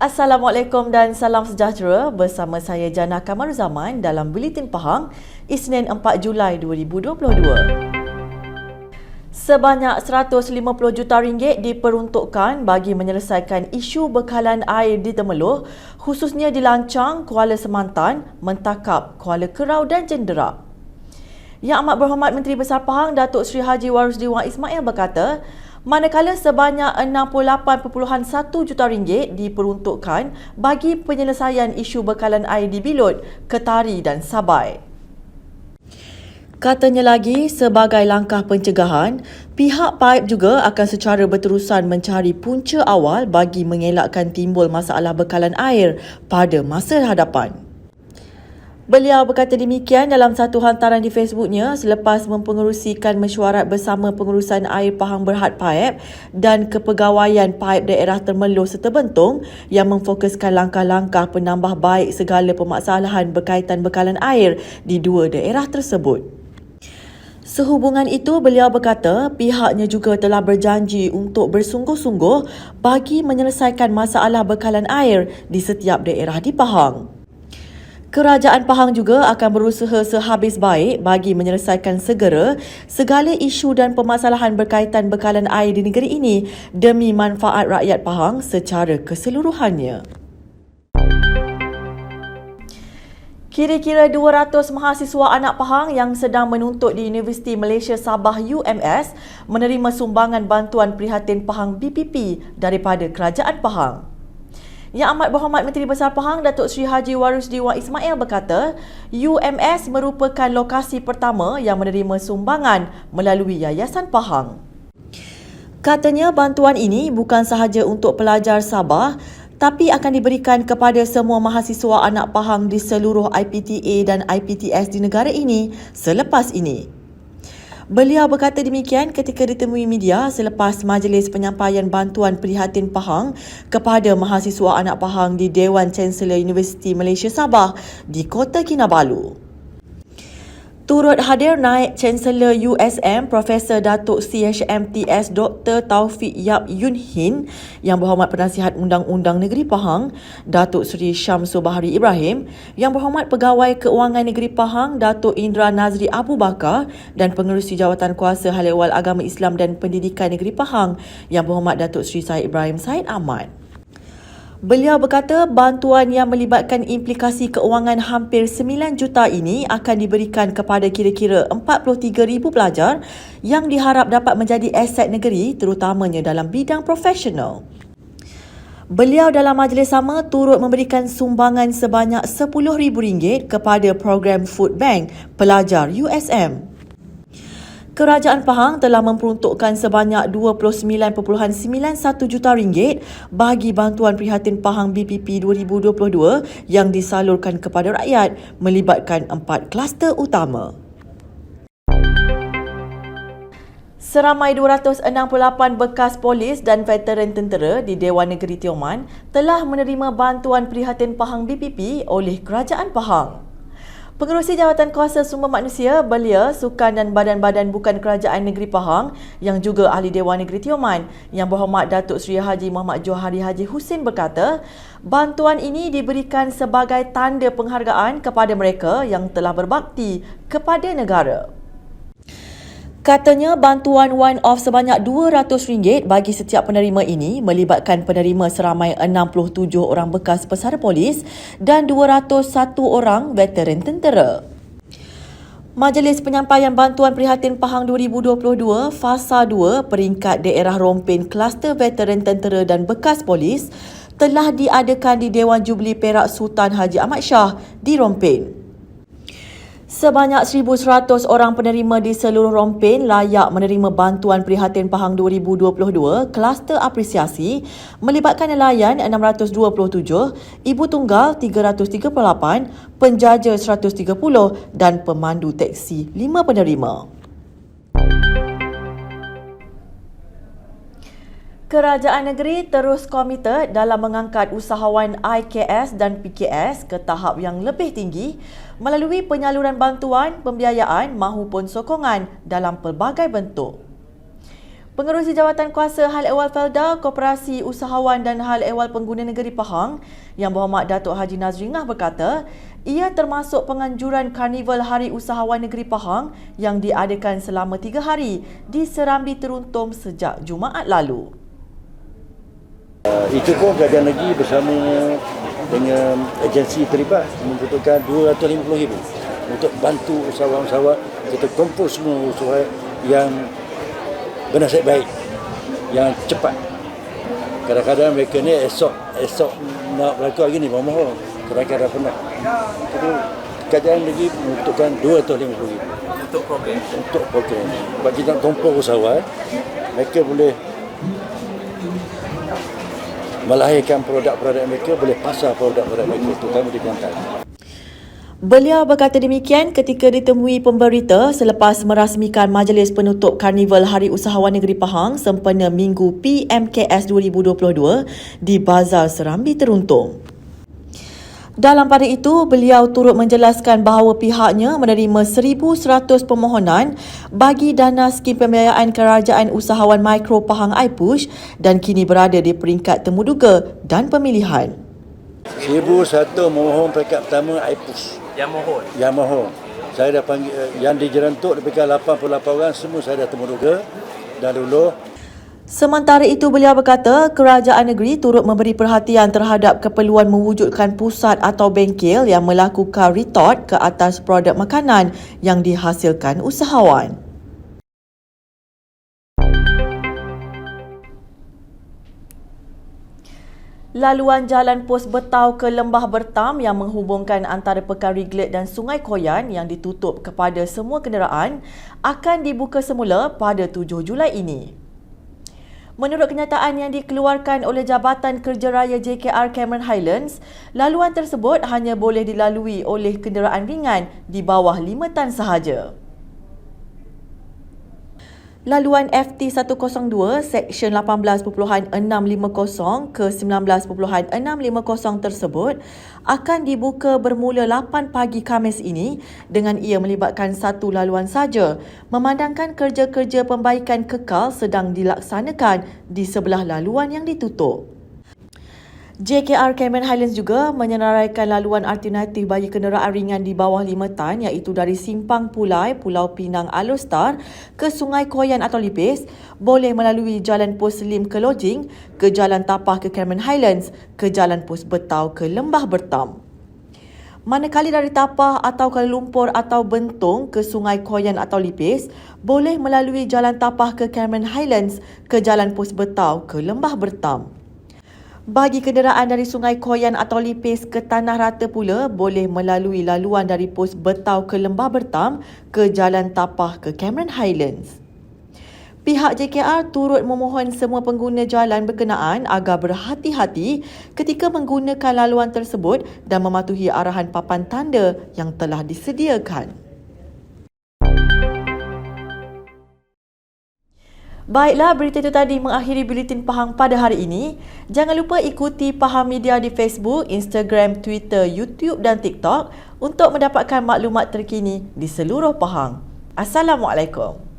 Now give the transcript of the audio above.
Assalamualaikum dan salam sejahtera, bersama saya Jana Kamaruzaman dalam Buletin Pahang, Isnin 4 Julai 2022. Sebanyak 150 juta ringgit diperuntukkan bagi menyelesaikan isu bekalan air di Temeloh, khususnya di Lancang, Kuala Semantan, Mentakap, Kuala Kerau dan Jendera. Yang Amat Berhormat Menteri Besar Pahang Datuk Seri Haji Warusdi Wan Ismail berkata, manakala sebanyak 68.1 juta ringgit diperuntukkan bagi penyelesaian isu bekalan air di Bilut, Ketari dan Sabai. Katanya lagi, sebagai langkah pencegahan, pihak PAIP juga akan secara berterusan mencari punca awal bagi mengelakkan timbul masalah bekalan air pada masa hadapan. Beliau berkata demikian dalam satu hantaran di Facebooknya selepas mempengerusikan mesyuarat bersama pengurusan air Pahang Berhad PAIP dan Kepegawaian PAIP Daerah Temeloh serta Bentong yang memfokuskan langkah-langkah penambah baik segala permasalahan berkaitan bekalan air di dua daerah tersebut. Sehubungan itu, beliau berkata pihaknya juga telah berjanji untuk bersungguh-sungguh bagi menyelesaikan masalah bekalan air di setiap daerah di Pahang. Kerajaan Pahang juga akan berusaha sehabis baik bagi menyelesaikan segera segala isu dan permasalahan berkaitan bekalan air di negeri ini demi manfaat rakyat Pahang secara keseluruhannya. Kira-kira 200 mahasiswa anak Pahang yang sedang menuntut di Universiti Malaysia Sabah UMS menerima sumbangan bantuan prihatin Pahang BPP daripada Kerajaan Pahang. Yang Amat Berhormat Menteri Besar Pahang Datuk Seri Haji Warusdi Wan Ismail berkata, UMS merupakan lokasi pertama yang menerima sumbangan melalui Yayasan Pahang. Katanya bantuan ini bukan sahaja untuk pelajar Sabah, tapi akan diberikan kepada semua mahasiswa anak Pahang di seluruh IPTA dan IPTS di negara ini selepas ini. Beliau berkata demikian ketika ditemui media selepas majlis penyampaian bantuan prihatin Pahang kepada mahasiswa anak Pahang di Dewan Chancellor Universiti Malaysia Sabah di Kota Kinabalu. Turut hadir naik Chancellor USM Profesor Datuk CHMTS Dr. Taufik Yap Yun Hin, Yang Berhormat Penasihat Undang-Undang Negeri Pahang Datuk Seri Syamsul Bahari Ibrahim, Yang Berhormat Pegawai Keuangan Negeri Pahang Datuk Indra Nazri Abu Bakar dan Pengerusi Jawatan Kuasa Hal Ehwal Agama Islam dan Pendidikan Negeri Pahang Yang Berhormat Datuk Seri Syed Ibrahim Syed Ahmad. Beliau berkata bantuan yang melibatkan implikasi keuangan hampir 9 juta ini akan diberikan kepada kira-kira 43,000 pelajar yang diharap dapat menjadi aset negeri terutamanya dalam bidang profesional. Beliau dalam majlis sama turut memberikan sumbangan sebanyak RM10,000 kepada program Food Bank pelajar USM. Kerajaan Pahang telah memperuntukkan sebanyak RM29.91 juta bagi bantuan prihatin Pahang BPP 2022 yang disalurkan kepada rakyat melibatkan 4 kluster utama. Seramai 268 bekas polis dan veteran tentera di Dewan Negeri Tioman telah menerima bantuan prihatin Pahang BPP oleh Kerajaan Pahang. Pengerusi Jawatan Kuasa Sumber Manusia, Belia, Sukan dan Badan-Badan Bukan Kerajaan Negeri Pahang yang juga Ahli Dewan Negeri Tioman, Yang Berhormat Datuk Seri Haji Muhammad Johari Haji Husin berkata, bantuan ini diberikan sebagai tanda penghargaan kepada mereka yang telah berbakti kepada negara. Katanya bantuan one-off sebanyak RM200 bagi setiap penerima ini melibatkan penerima seramai 67 orang bekas pesara polis dan 201 orang veteran tentera. Majlis Penyampaian Bantuan Prihatin Pahang 2022 Fasa 2 peringkat daerah Rompin kluster veteran tentera dan bekas polis telah diadakan di Dewan Jubli Perak Sultan Haji Ahmad Shah di Rompin. Sebanyak 1,100 orang penerima di seluruh Rompin layak menerima bantuan prihatin Pahang 2022 kluster apresiasi melibatkan nelayan 627, ibu tunggal 338, penjaja 130 dan pemandu teksi 5 penerima. Kerajaan negeri terus komited dalam mengangkat usahawan IKS dan PKS ke tahap yang lebih tinggi melalui penyaluran bantuan, pembiayaan mahupun sokongan dalam pelbagai bentuk. Pengerusi Jawatan Kuasa Hal Ehwal Felda, Koperasi Usahawan dan Hal Ehwal Pengguna Negeri Pahang Yang Berhormat Datuk Haji Nazringah berkata, ia termasuk penganjuran Karnival Hari Usahawan Negeri Pahang yang diadakan selama 3 hari di Serambi Teruntum sejak Jumaat lalu. Itu pun kerajaan negeri bersama dengan agensi terlibat membutuhkan RM250,000 untuk bantu usahawan-usahawan kita kumpul semua usahawan yang bernasib baik, yang cepat. Kadang-kadang mereka ni esok nak berlaku hari ni mohon kadang-kadang penat. Jadi kerajaan negeri membutuhkan RM250,000 untuk program. Sebab kita nak kumpul usahawan, mereka boleh melahirkan produk-produk mereka, boleh pasar produk-produk mereka, terutama di Kelantan. Beliau berkata demikian ketika ditemui pemberita selepas merasmikan Majlis Penutup Karnival Hari Usahawan Negeri Pahang sempena Minggu PMKS 2022 di Bazar Serambi Teruntum. Dalam pada itu, beliau turut menjelaskan bahawa pihaknya menerima 1,100 permohonan bagi dana skim pembiayaan Kerajaan Usahawan Mikro Pahang iPush dan kini berada di peringkat temuduga dan pemilihan. 1,100 mohon peringkat pertama iPush. Yang mohon. Saya dah panggil, yang dijerentuk lebih kurang 88 orang, semua saya dah temuduga dan dulu. Sementara itu, beliau berkata kerajaan negeri turut memberi perhatian terhadap keperluan mewujudkan pusat atau bengkel yang melakukan retort ke atas produk makanan yang dihasilkan usahawan. Laluan Jalan Pos Betau ke Lembah Bertam yang menghubungkan antara Pekan Riglet dan Sungai Koyan yang ditutup kepada semua kenderaan akan dibuka semula pada 7 Julai ini. Menurut kenyataan yang dikeluarkan oleh Jabatan Kerja Raya JKR Cameron Highlands, laluan tersebut hanya boleh dilalui oleh kenderaan ringan di bawah 5 tan sahaja. Laluan FT102 Seksyen 18.650 ke 19.650 tersebut akan dibuka bermula 8 pagi Khamis ini dengan ia melibatkan satu laluan saja, memandangkan kerja-kerja pembaikan kekal sedang dilaksanakan di sebelah laluan yang ditutup. JKR Cameron Highlands juga menyenaraikan laluan alternatif bagi kenderaan ringan di bawah 5 tan iaitu dari Simpang Pulai, Pulau Pinang Alostar ke Sungai Koyan atau Lipis, boleh melalui Jalan Pos Lim ke Lojing, ke Jalan Tapah ke Cameron Highlands, ke Jalan Pos Betau ke Lembah Bertam. Manakala dari Tapah atau Kuala Lumpur atau Bentong ke Sungai Koyan atau Lipis, boleh melalui Jalan Tapah ke Cameron Highlands, ke Jalan Pos Betau ke Lembah Bertam. Bagi kenderaan dari Sungai Koyan atau Lipis ke Tanah Rata pula, boleh melalui laluan dari Pos Betau ke Lembah Bertam, ke Jalan Tapah ke Cameron Highlands. Pihak JKR turut memohon semua pengguna jalan berkenaan agar berhati-hati ketika menggunakan laluan tersebut dan mematuhi arahan papan tanda yang telah disediakan. Baiklah, berita itu tadi mengakhiri Buletin Pahang pada hari ini. Jangan lupa ikuti Pahang Media di Facebook, Instagram, Twitter, YouTube dan TikTok untuk mendapatkan maklumat terkini di seluruh Pahang. Assalamualaikum.